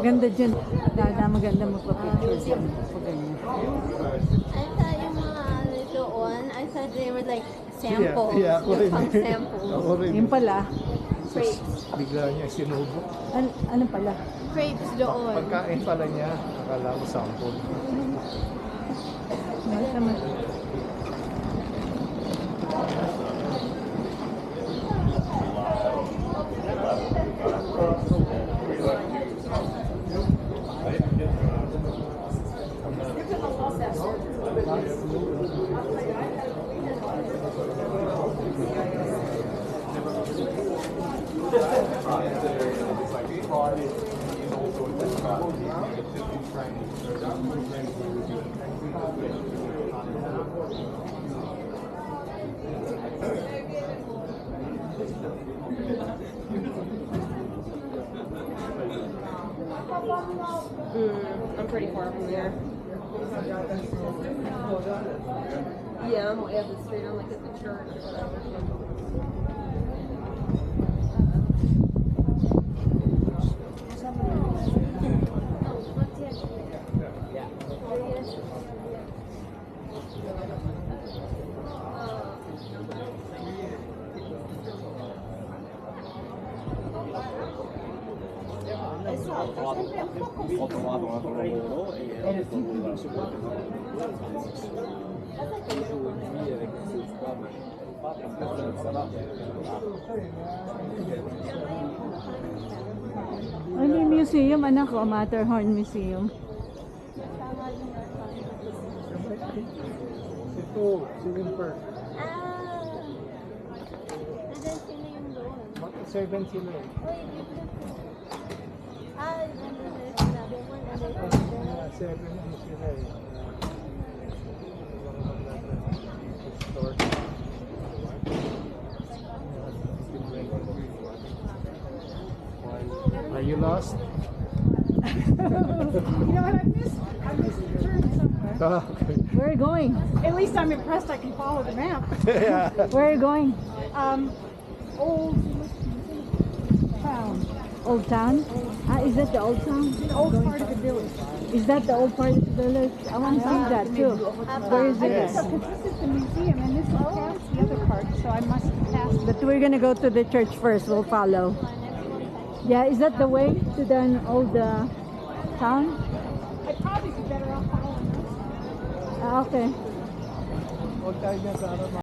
Maganda dyan. Maganda magpa-picture dyan. Pag ganyan. I thought yung mga doon, I thought they were like samples. Yeah, ako rin. Pang samples. Ako rin. Yun pala. Crepes. Bigla niya sinubo. Ano pala? Crepes doon. Pagkain pala niya, akala ko sample. Naman. I'm pretty far from there. Yeah, I'm way up the street. I'm like at the church or whatever. Ho trovato un altro lavoro e ho detto verso qualche Ano yung museum, anak ko? Matterhorn Museum. Ito, Swimming Park. Nandun sila yung doon. 7 sila eh. Nandun sila. Nandun sila. 7 ano sila eh. Store. Are you lost? You know what I missed? I missed the turn somewhere. Okay. Where are you going? At least I'm impressed I can follow the map. Yeah. Where are you going? Old town. Old town? Is that the old town? The old part of the village. Is that the old part of the village? I want to see that too. Where is I think it? so, because this is the museum and this is past the other part, so I must pass. But we're gonna go to the church first. We'll follow. Yeah, is that the way to the old town? I'd probably be better off following this. Okay. Huwag tayo niya sa harap.